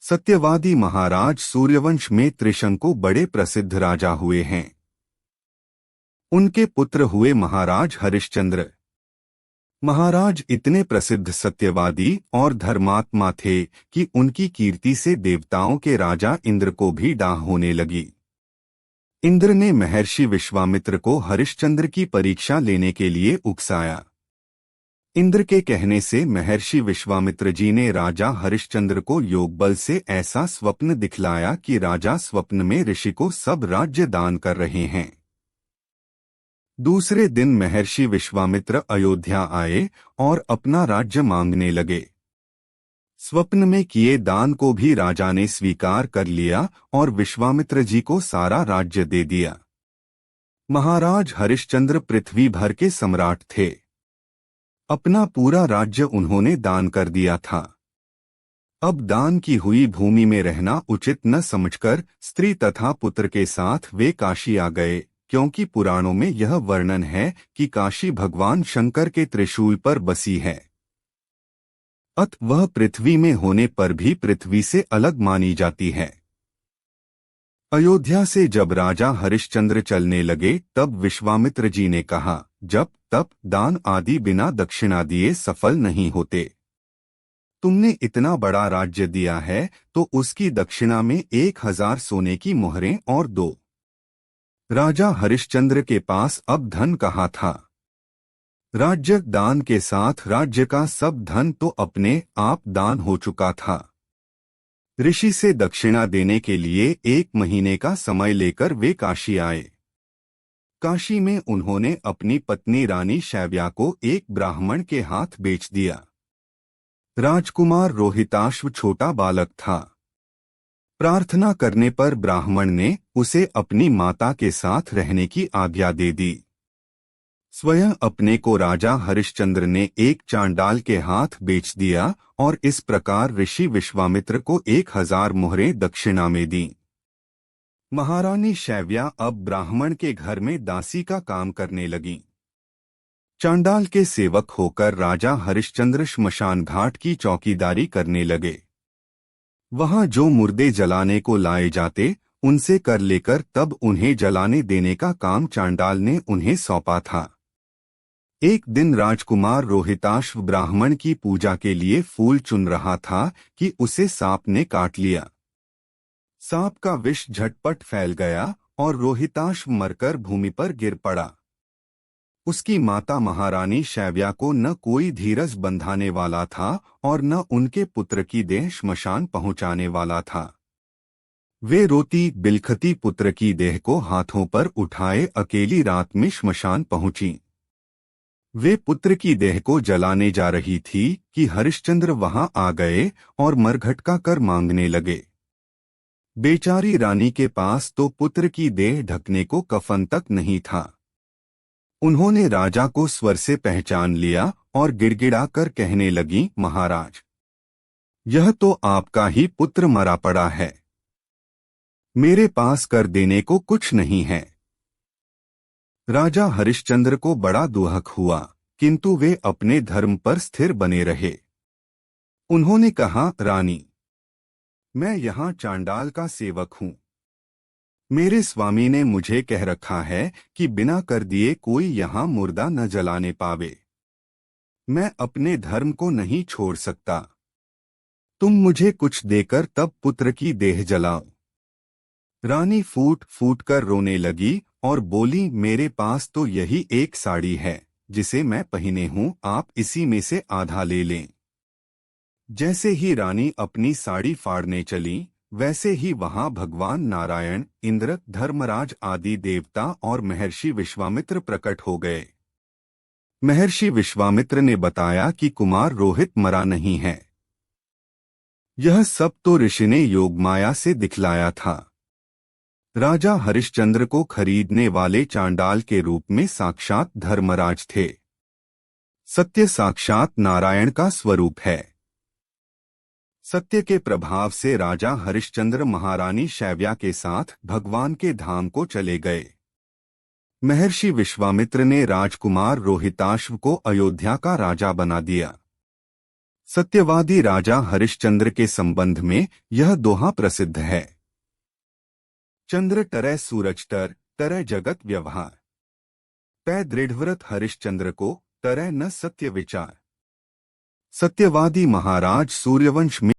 सत्यवादी महाराज सूर्यवंश में त्रिशंकु बड़े प्रसिद्ध राजा हुए हैं। उनके पुत्र हुए महाराज हरिश्चंद्र। महाराज इतने प्रसिद्ध सत्यवादी और धर्मात्मा थे कि उनकी कीर्ति से देवताओं के राजा इंद्र को भी डाह होने लगी। इंद्र ने महर्षि विश्वामित्र को हरिश्चंद्र की परीक्षा लेने के लिए उकसाया। इंद्र के कहने से महर्षि विश्वामित्र जी ने राजा हरिश्चंद्र को योग बल से ऐसा स्वप्न दिखलाया कि राजा स्वप्न में ऋषि को सब राज्य दान कर रहे हैं। दूसरे दिन महर्षि विश्वामित्र अयोध्या आए और अपना राज्य मांगने लगे। स्वप्न में किए दान को भी राजा ने स्वीकार कर लिया और विश्वामित्र जी को सारा राज्य दे दिया। महाराज हरिश्चंद्र पृथ्वी भर के सम्राट थे। अपना पूरा राज्य उन्होंने दान कर दिया था। अब दान की हुई भूमि में रहना उचित न समझकर स्त्री तथा पुत्र के साथ वे काशी आ गए, क्योंकि पुराणों में यह वर्णन है कि काशी भगवान शंकर के त्रिशूल पर बसी है। अत वह पृथ्वी में होने पर भी पृथ्वी से अलग मानी जाती है। अयोध्या से जब राजा हरिश्चंद्र चलने लगे तब विश्वामित्र जी ने कहा, जब तप दान आदि बिना दक्षिणा दिए सफल नहीं होते। तुमने इतना बड़ा राज्य दिया है तो उसकी दक्षिणा में 1000 सोने की मोहरें और दो। राजा हरिश्चंद्र के पास अब धन कहाँ था। राज्य दान के साथ राज्य का सब धन तो अपने आप दान हो चुका था। ऋषि से दक्षिणा देने के लिए 1 महीने का समय लेकर वे काशी आए। काशी में उन्होंने अपनी पत्नी रानी शैव्या को एक ब्राह्मण के हाथ बेच दिया। राजकुमार रोहिताश्व छोटा बालक था। प्रार्थना करने पर ब्राह्मण ने उसे अपनी माता के साथ रहने की आज्ञा दे दी। स्वयं अपने को राजा हरिश्चंद्र ने एक चांडाल के हाथ बेच दिया और इस प्रकार ऋषि विश्वामित्र को 1000 मोहरें दक्षिणा में दी। महारानी शैव्या अब ब्राह्मण के घर में दासी का काम करने लगी। चांडाल के सेवक होकर राजा हरिश्चंद्र श्मशान घाट की चौकीदारी करने लगे। वहां जो मुर्दे जलाने को लाए जाते उनसे कर लेकर तब उन्हें जलाने देने का काम चांडाल ने उन्हें सौंपा था। एक दिन राजकुमार रोहिताश्व ब्राह्मण की पूजा के लिए फूल चुन रहा था कि उसे सांप ने काट लिया। सांप का विष झटपट फैल गया और रोहिताश्व मरकर भूमि पर गिर पड़ा। उसकी माता महारानी शैव्या को न कोई धीरज बंधाने वाला था और न उनके पुत्र की देह श्मशान पहुंचाने वाला था। वे रोती बिलखती पुत्र की देह को हाथों पर उठाए अकेली रात में श्मशान पहुंची। वे पुत्र की देह को जलाने जा रही थी कि हरिश्चंद्र वहां आ गए और मरघटका कर मांगने लगे। बेचारी रानी के पास तो पुत्र की देह ढकने को कफन तक नहीं था। उन्होंने राजा को स्वर से पहचान लिया और गिड़गिड़ा कर कहने लगी, महाराज, यह तो आपका ही पुत्र मरा पड़ा है। मेरे पास कर देने को कुछ नहीं है। राजा हरिश्चंद्र को बड़ा दुहक हुआ, किंतु वे अपने धर्म पर स्थिर बने रहे। उन्होंने कहा, रानी, मैं यहाँ चांडाल का सेवक हूँ। मेरे स्वामी ने मुझे कह रखा है कि बिना कर दिए कोई यहाँ मुर्दा न जलाने पावे। मैं अपने धर्म को नहीं छोड़ सकता। तुम मुझे कुछ देकर तब पुत्र की देह जलाओ। रानी फूट फूट कर रोने लगी और बोली, मेरे पास तो यही एक साड़ी है जिसे मैं पहने हूँ, आप इसी में से आधा ले लें। जैसे ही रानी अपनी साड़ी फाड़ने चली, वैसे ही वहां भगवान नारायण, इंद्र, धर्मराज आदि देवता और महर्षि विश्वामित्र प्रकट हो गए। महर्षि विश्वामित्र ने बताया कि कुमार रोहित मरा नहीं है। यह सब तो ऋषि ने योगमाया से दिखलाया था। राजा हरिश्चंद्र को खरीदने वाले चांडाल के रूप में साक्षात धर्मराज थे। सत्य साक्षात नारायण का स्वरूप है। सत्य के प्रभाव से राजा हरिश्चंद्र महारानी शैव्या के साथ भगवान के धाम को चले गए। महर्षि विश्वामित्र ने राजकुमार रोहिताश्व को अयोध्या का राजा बना दिया। सत्यवादी राजा हरिश्चंद्र के संबंध में यह दोहा प्रसिद्ध है। चंद्र टरै सूरज तरह जगत व्यवहार। तय दृढ़व्रत हरिश्चंद्र को तरह न सत्य विचार। सत्यवादी महाराज सूर्यवंश में